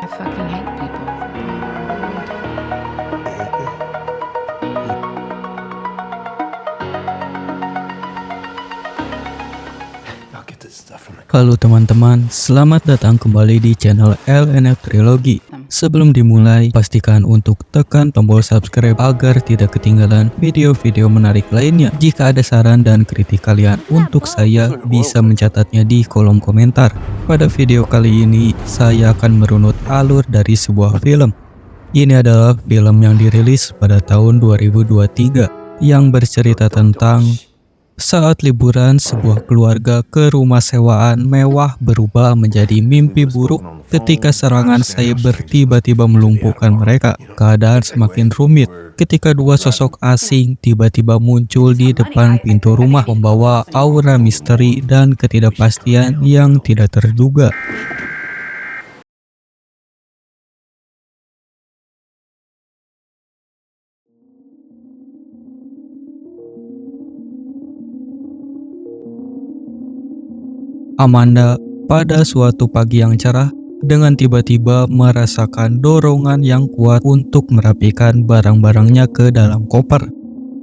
I fucking hate people. I'll get this stuff from the Halo teman-teman, selamat datang kembali di channel LNF Trilogy. Sebelum dimulai, pastikan untuk tekan tombol subscribe agar tidak ketinggalan video-video menarik lainnya. Jika ada saran dan kritik kalian untuk saya, bisa mencatatnya di kolom komentar. Pada video kali ini, saya akan merunut alur dari sebuah film. Ini adalah film yang dirilis pada tahun 2023 yang bercerita tentang saat liburan, sebuah keluarga ke rumah sewaan mewah berubah menjadi mimpi buruk ketika serangan cyber tiba-tiba melumpuhkan mereka. Keadaan semakin rumit ketika dua sosok asing tiba-tiba muncul di depan pintu rumah, membawa aura misteri dan ketidakpastian yang tidak terduga. Amanda pada suatu pagi yang cerah dengan tiba-tiba merasakan dorongan yang kuat untuk merapikan barang-barangnya ke dalam koper.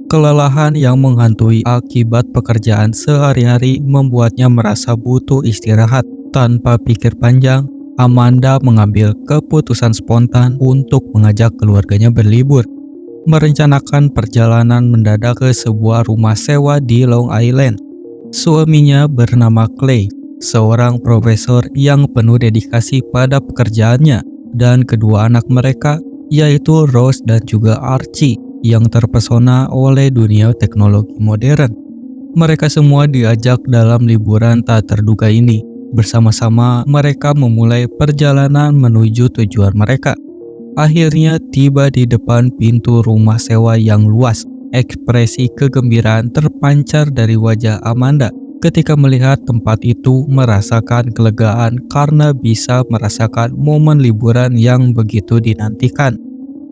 Kelelahan yang menghantui akibat pekerjaan sehari-hari membuatnya merasa butuh istirahat. Tanpa pikir panjang, Amanda mengambil keputusan spontan untuk mengajak keluarganya berlibur. Merencanakan perjalanan mendadak ke sebuah rumah sewa di Long Island. Suaminya bernama Clay, seorang profesor yang penuh dedikasi pada pekerjaannya, dan kedua anak mereka yaitu Rose dan juga Archie yang terpesona oleh dunia teknologi modern. Mereka semua diajak dalam liburan tak terduga ini. Bersama-sama mereka memulai perjalanan menuju tujuan mereka. Akhirnya tiba di depan pintu rumah sewa yang luas. Ekspresi kegembiraan terpancar dari wajah Amanda ketika melihat tempat itu, merasakan kelegaan karena bisa merasakan momen liburan yang begitu dinantikan.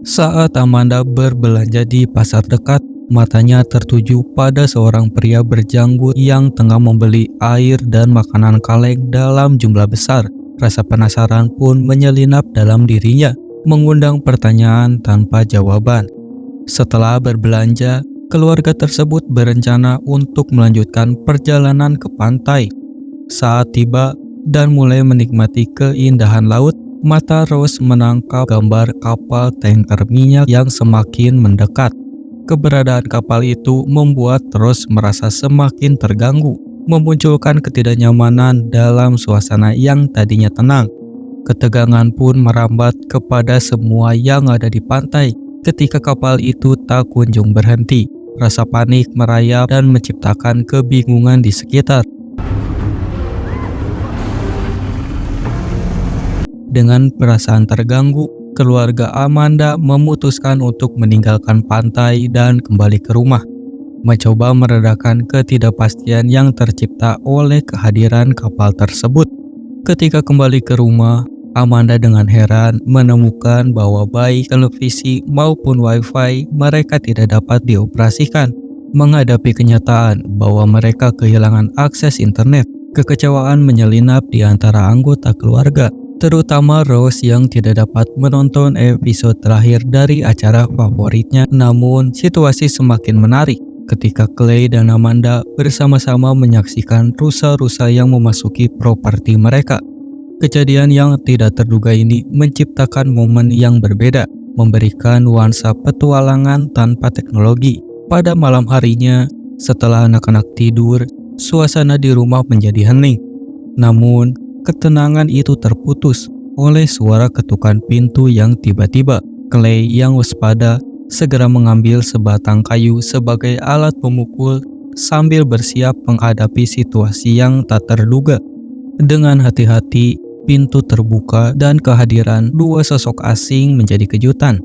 Saat Amanda berbelanja di pasar dekat, matanya tertuju pada seorang pria berjanggut yang tengah membeli air dan makanan kaleng dalam jumlah besar. Rasa penasaran pun menyelinap dalam dirinya, mengundang pertanyaan tanpa jawaban. Setelah berbelanja, keluarga tersebut berencana untuk melanjutkan perjalanan ke pantai. Saat tiba dan mulai menikmati keindahan laut, mata Rose menangkap gambar kapal tanker minyak yang semakin mendekat. Keberadaan kapal itu membuat Rose merasa semakin terganggu, memunculkan ketidaknyamanan dalam suasana yang tadinya tenang. Ketegangan pun merambat kepada semua yang ada di pantai ketika kapal itu tak kunjung berhenti. Rasa panik merayap dan menciptakan kebingungan di sekitar. Dengan perasaan terganggu, keluarga Amanda memutuskan untuk meninggalkan pantai dan kembali ke rumah, mencoba meredakan ketidakpastian yang tercipta oleh kehadiran kapal tersebut. Ketika kembali ke rumah, Amanda dengan heran menemukan bahwa baik televisi maupun wifi mereka tidak dapat dioperasikan. Menghadapi kenyataan bahwa mereka kehilangan akses internet, kekecewaan menyelinap di antara anggota keluarga, terutama Rose yang tidak dapat menonton episode terakhir dari acara favoritnya. Namun, situasi semakin menarik ketika Clay dan Amanda bersama-sama menyaksikan rusa-rusa yang memasuki properti mereka. Kejadian yang tidak terduga ini menciptakan momen yang berbeda, memberikan nuansa petualangan tanpa teknologi. Pada malam harinya, setelah anak-anak tidur, suasana di rumah menjadi hening. Namun, ketenangan itu terputus oleh suara ketukan pintu yang tiba-tiba. Clay yang waspada segera mengambil sebatang kayu sebagai alat pemukul sambil bersiap menghadapi situasi yang tak terduga. Dengan hati-hati, pintu terbuka dan kehadiran dua sosok asing menjadi kejutan.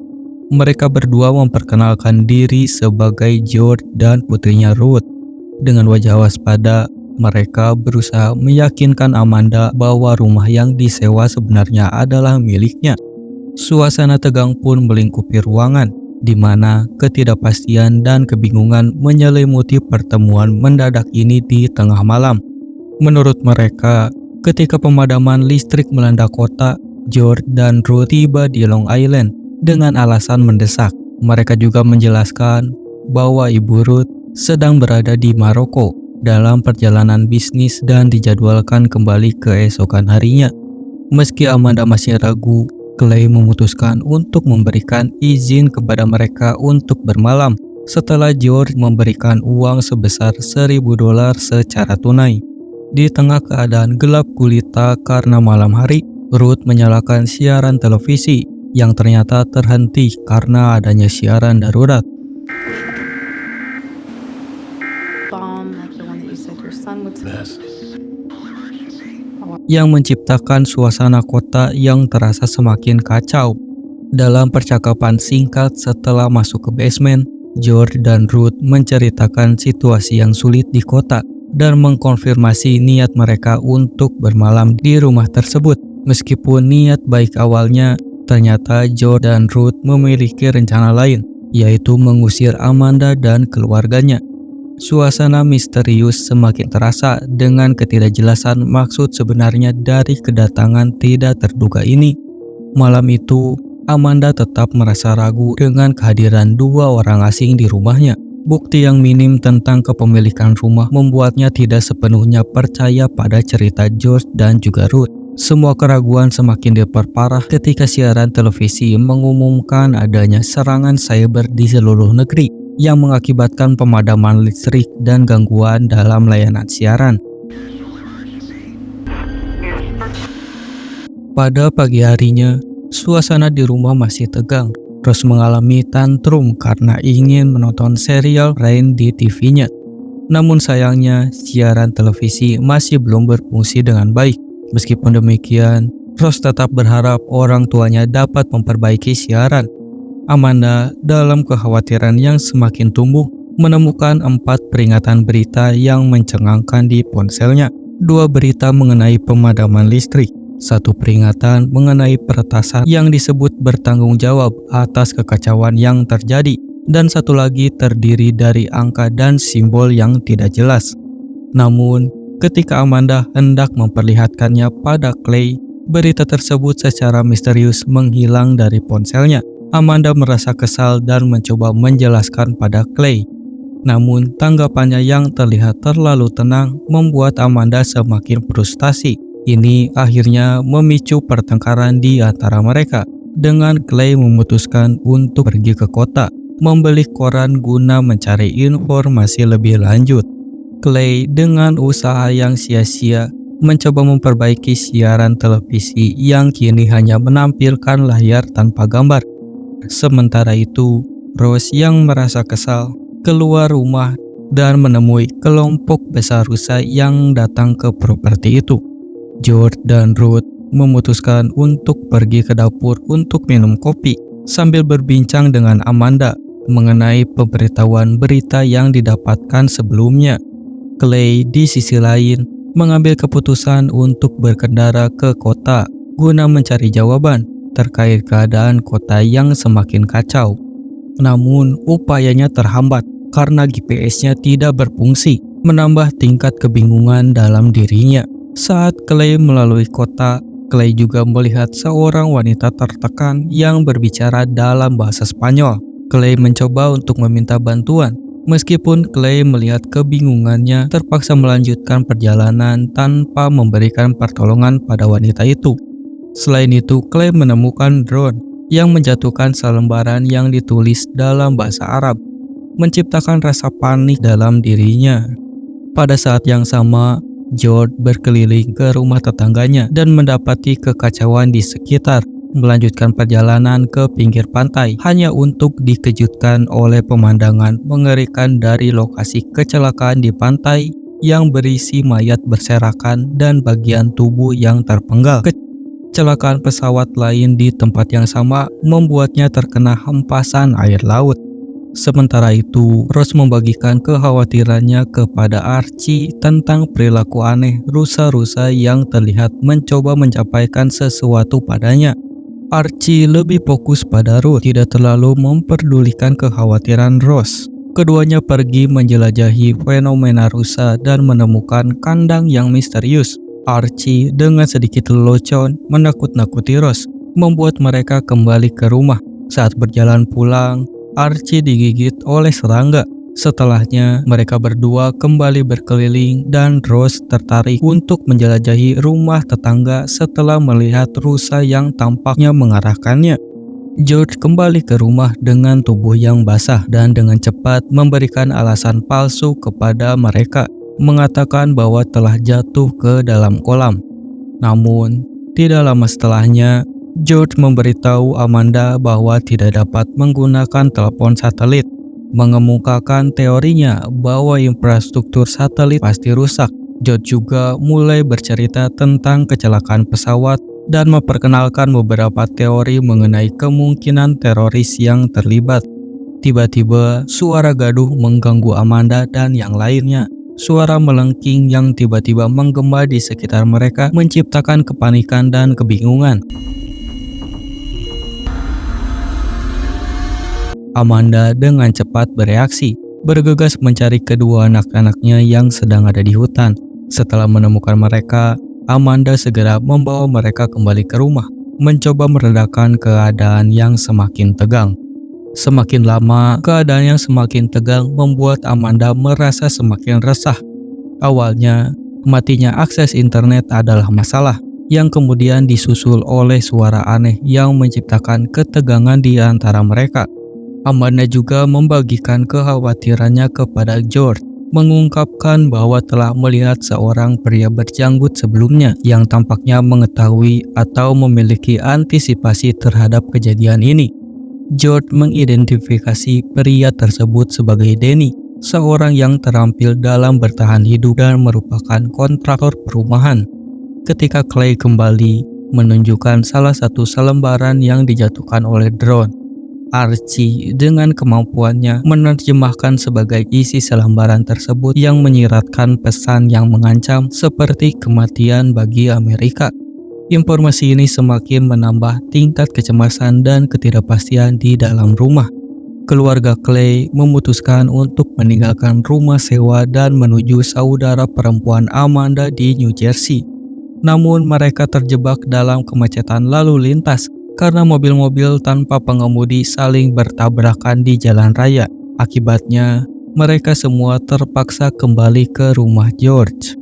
Mereka berdua memperkenalkan diri sebagai George dan putrinya Ruth. Dengan wajah waspada, mereka berusaha meyakinkan Amanda bahwa rumah yang disewa sebenarnya adalah miliknya. Suasana tegang pun melingkupi ruangan. di mana ketidakpastian dan kebingungan menyelimuti pertemuan mendadak ini di tengah malam. Menurut mereka, ketika pemadaman listrik melanda kota, George dan Ruth tiba di Long Island dengan alasan mendesak. Mereka juga menjelaskan bahwa Ibu Ruth sedang berada di Maroko dalam perjalanan bisnis dan dijadwalkan kembali keesokan harinya. Meski Amanda masih ragu, Clay memutuskan untuk memberikan izin kepada mereka untuk bermalam setelah George memberikan uang sebesar $1.000 secara tunai. Di tengah keadaan gelap gulita karena malam hari, Ruth menyalakan siaran televisi yang ternyata terhenti karena adanya siaran darurat. Bomb, like the one that you said your son would Yes. Yang menciptakan suasana kota yang terasa semakin kacau. Dalam percakapan singkat setelah masuk ke basement, George dan Ruth menceritakan situasi yang sulit di kota dan mengkonfirmasi niat mereka untuk bermalam di rumah tersebut. Meskipun niat baik awalnya, ternyata George dan Ruth memiliki rencana lain, yaitu mengusir Amanda dan keluarganya. Suasana misterius semakin terasa dengan ketidakjelasan maksud sebenarnya dari kedatangan tidak terduga ini. Malam itu, Amanda tetap merasa ragu dengan kehadiran dua orang asing di rumahnya. Bukti yang minim tentang kepemilikan rumah membuatnya tidak sepenuhnya percaya pada cerita George dan juga Ruth. Semua keraguan semakin diperparah ketika siaran televisi mengumumkan adanya serangan cyber di seluruh negeri yang mengakibatkan pemadaman listrik dan gangguan dalam layanan siaran. Pada pagi harinya, suasana di rumah masih tegang. Rose mengalami tantrum karena ingin menonton serial Rain di TV-nya. Namun sayangnya, siaran televisi masih belum berfungsi dengan baik. Meskipun demikian, Rose tetap berharap orang tuanya dapat memperbaiki siaran. Amanda, dalam kekhawatiran yang semakin tumbuh, menemukan 4 peringatan berita yang mencengangkan di ponselnya. 2 berita mengenai pemadaman listrik, 1 peringatan mengenai peretasan yang disebut bertanggung jawab atas kekacauan yang terjadi, dan 1 lagi terdiri dari angka dan simbol yang tidak jelas. Namun, ketika Amanda hendak memperlihatkannya pada Clay, berita tersebut secara misterius menghilang dari ponselnya. Amanda merasa kesal dan mencoba menjelaskan pada Clay. Namun, tanggapannya yang terlihat terlalu tenang membuat Amanda semakin frustasi. Ini akhirnya memicu pertengkaran di antara mereka, dengan Clay memutuskan untuk pergi ke kota, membeli koran guna mencari informasi lebih lanjut. Clay dengan usaha yang sia-sia mencoba memperbaiki siaran televisi yang kini hanya menampilkan layar tanpa gambar. Sementara itu, Rose yang merasa kesal keluar rumah dan menemui kelompok besar rusa yang datang ke properti itu. George dan Ruth memutuskan untuk pergi ke dapur untuk minum kopi sambil berbincang dengan Amanda mengenai pemberitahuan berita yang didapatkan sebelumnya. Clay di sisi lain mengambil keputusan untuk berkendara ke kota guna mencari jawaban terkait keadaan kota yang semakin kacau. Namun, upayanya terhambat karena GPS-nya tidak berfungsi, menambah tingkat kebingungan dalam dirinya. Saat Clay melalui kota, Clay juga melihat seorang wanita tertekan yang berbicara dalam bahasa Spanyol. Clay mencoba untuk meminta bantuan. Meskipun Clay melihat kebingungannya, terpaksa melanjutkan perjalanan tanpa memberikan pertolongan pada wanita itu. Selain itu, Clay menemukan drone yang menjatuhkan selembaran yang ditulis dalam bahasa Arab, menciptakan rasa panik dalam dirinya. Pada saat yang sama, George berkeliling ke rumah tetangganya dan mendapati kekacauan di sekitar, melanjutkan perjalanan ke pinggir pantai hanya untuk dikejutkan oleh pemandangan mengerikan dari lokasi kecelakaan di pantai yang berisi mayat berserakan dan bagian tubuh yang terpenggal. Kecelakaan pesawat lain di tempat yang sama membuatnya terkena hempasan air laut. Sementara itu, Rose membagikan kekhawatirannya kepada Archie tentang perilaku aneh rusa-rusa yang terlihat mencoba mencapai sesuatu padanya. Archie lebih fokus pada Ruth, tidak terlalu memperdulikan kekhawatiran Rose. Keduanya pergi menjelajahi fenomena rusa dan menemukan kandang yang misterius. Archie dengan sedikit lelucon menakut-nakuti Rose, membuat mereka kembali ke rumah. Saat berjalan pulang, Archie digigit oleh serangga. Setelahnya, mereka berdua kembali berkeliling dan Rose tertarik untuk menjelajahi rumah tetangga setelah melihat rusa yang tampaknya mengarahkannya. George kembali ke rumah dengan tubuh yang basah dan dengan cepat memberikan alasan palsu kepada mereka, mengatakan bahwa telah jatuh ke dalam kolam. Namun, tidak lama setelahnya, George memberitahu Amanda bahwa tidak dapat menggunakan telepon satelit, mengemukakan teorinya bahwa infrastruktur satelit pasti rusak. George juga mulai bercerita tentang kecelakaan pesawat dan memperkenalkan beberapa teori mengenai kemungkinan teroris yang terlibat. Tiba-tiba, suara gaduh mengganggu Amanda dan yang lainnya. Suara melengking yang tiba-tiba menggema di sekitar mereka menciptakan kepanikan dan kebingungan. Amanda dengan cepat bereaksi, bergegas mencari kedua anak-anaknya yang sedang ada di hutan. Setelah menemukan mereka, Amanda segera membawa mereka kembali ke rumah, mencoba meredakan keadaan yang semakin tegang. Semakin lama, keadaan yang semakin tegang membuat Amanda merasa semakin resah. Awalnya, matinya akses internet adalah masalah, yang kemudian disusul oleh suara aneh yang menciptakan ketegangan di antara mereka. Amanda juga membagikan kekhawatirannya kepada George, mengungkapkan bahwa telah melihat seorang pria berjanggut sebelumnya yang tampaknya mengetahui atau memiliki antisipasi terhadap kejadian ini. George mengidentifikasi pria tersebut sebagai Danny, seorang yang terampil dalam bertahan hidup dan merupakan kontraktor perumahan. Ketika Clay kembali menunjukkan salah satu selembaran yang dijatuhkan oleh drone, Archie dengan kemampuannya menerjemahkan sebagai isi selembaran tersebut yang menyiratkan pesan yang mengancam seperti kematian bagi Amerika. Informasi ini semakin menambah tingkat kecemasan dan ketidakpastian di dalam rumah. Keluarga Clay memutuskan untuk meninggalkan rumah sewa dan menuju saudara perempuan Amanda di New Jersey. Namun mereka terjebak dalam kemacetan lalu lintas karena mobil-mobil tanpa pengemudi saling bertabrakan di jalan raya. Akibatnya, mereka semua terpaksa kembali ke rumah George.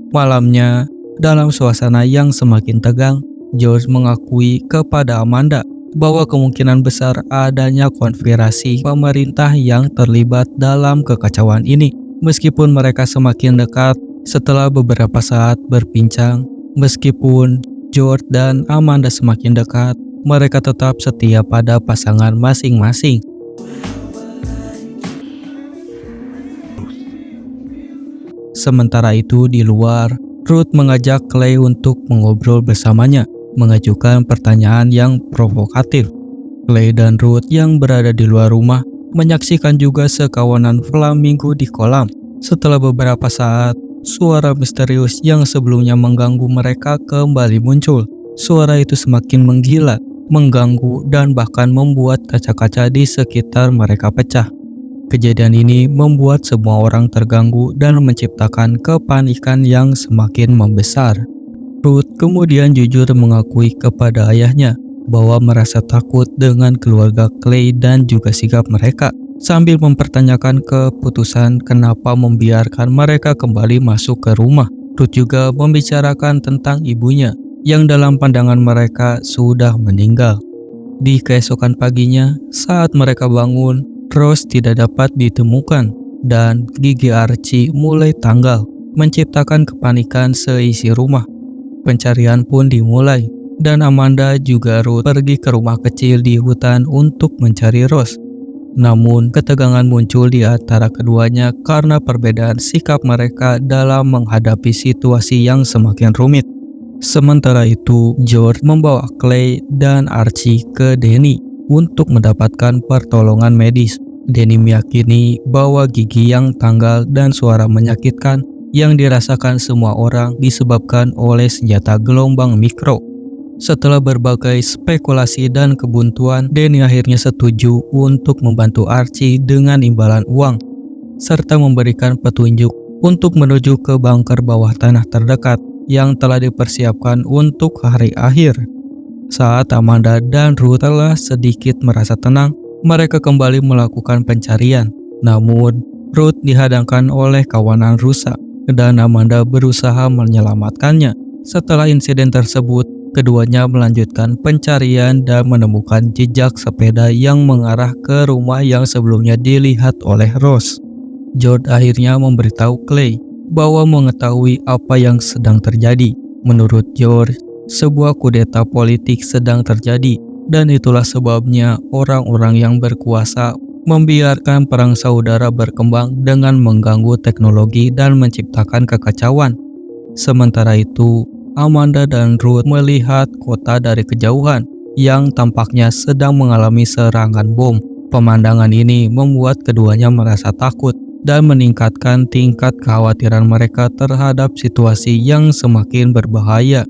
Malamnya, dalam suasana yang semakin tegang, George mengakui kepada Amanda bahwa kemungkinan besar adanya konspirasi pemerintah yang terlibat dalam kekacauan ini. Meskipun mereka semakin dekat setelah beberapa saat berbincang, meskipun George dan Amanda semakin dekat, mereka tetap setia pada pasangan masing-masing. Sementara itu di luar, Ruth mengajak Clay untuk mengobrol bersamanya, mengajukan pertanyaan yang provokatif. Clay dan Ruth yang berada di luar rumah menyaksikan juga sekawanan flamingo di kolam. Setelah beberapa saat, suara misterius yang sebelumnya mengganggu mereka kembali muncul. Suara itu semakin menggila, mengganggu, dan bahkan membuat kaca-kaca di sekitar mereka pecah. Kejadian ini membuat semua orang terganggu dan menciptakan kepanikan yang semakin membesar. Ruth kemudian jujur mengakui kepada ayahnya bahwa merasa takut dengan keluarga Clay dan juga sikap mereka, sambil mempertanyakan keputusan kenapa membiarkan mereka kembali masuk ke rumah. Ruth juga membicarakan tentang ibunya yang dalam pandangan mereka sudah meninggal. Di keesokan paginya, saat mereka bangun, Rose tidak dapat ditemukan dan gigi Archie mulai tanggal, menciptakan kepanikan seisi rumah. Pencarian pun dimulai, dan Amanda juga Ruth pergi ke rumah kecil di hutan untuk mencari Rose. Namun, ketegangan muncul di antara keduanya karena perbedaan sikap mereka dalam menghadapi situasi yang semakin rumit. Sementara itu, George membawa Clay dan Archie ke Danny untuk mendapatkan pertolongan medis. Denny meyakini bahwa gigi yang tanggal dan suara menyakitkan yang dirasakan semua orang disebabkan oleh senjata gelombang mikro. Setelah berbagai spekulasi dan kebuntuan, Denny akhirnya setuju untuk membantu Archie dengan imbalan uang, serta memberikan petunjuk untuk menuju ke bunker bawah tanah terdekat yang telah dipersiapkan untuk hari akhir. Saat Amanda dan Ruth telah sedikit merasa tenang, mereka kembali melakukan pencarian. Namun, Ruth dihadangkan oleh kawanan rusak dan Amanda berusaha menyelamatkannya. Setelah insiden tersebut, keduanya melanjutkan pencarian dan menemukan jejak sepeda yang mengarah ke rumah yang sebelumnya dilihat oleh Rose. George akhirnya memberitahu Clay bahwa mengetahui apa yang sedang terjadi. Menurut George, sebuah kudeta politik sedang terjadi, dan itulah sebabnya orang-orang yang berkuasa membiarkan perang saudara berkembang dengan mengganggu teknologi dan menciptakan kekacauan. Sementara itu, Amanda dan Ruth melihat kota dari kejauhan yang tampaknya sedang mengalami serangan bom. Pemandangan ini membuat keduanya merasa takut dan meningkatkan tingkat kekhawatiran mereka terhadap situasi yang semakin berbahaya.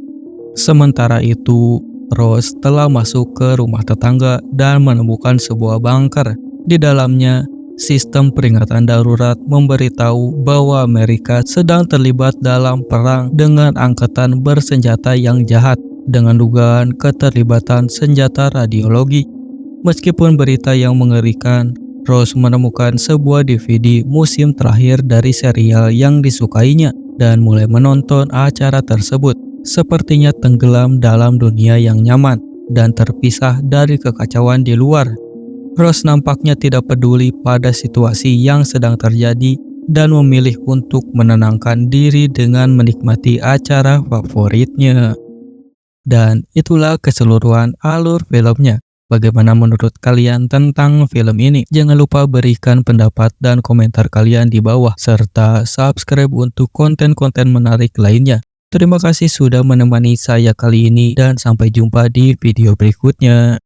Sementara itu, Rose telah masuk ke rumah tetangga dan menemukan sebuah bunker. Di dalamnya, sistem peringatan darurat memberitahu bahwa Amerika sedang terlibat dalam perang dengan angkatan bersenjata yang jahat dengan dugaan keterlibatan senjata radiologi. Meskipun berita yang mengerikan, Rose menemukan sebuah DVD musim terakhir dari serial yang disukainya dan mulai menonton acara tersebut. Sepertinya tenggelam dalam dunia yang nyaman dan terpisah dari kekacauan di luar. Rose nampaknya tidak peduli pada situasi yang sedang terjadi dan memilih untuk menenangkan diri dengan menikmati acara favoritnya. Dan itulah keseluruhan alur filmnya. Bagaimana menurut kalian tentang film ini? Jangan lupa berikan pendapat dan komentar kalian di bawah, serta subscribe untuk konten-konten menarik lainnya. Terima kasih sudah menemani saya kali ini dan sampai jumpa di video berikutnya.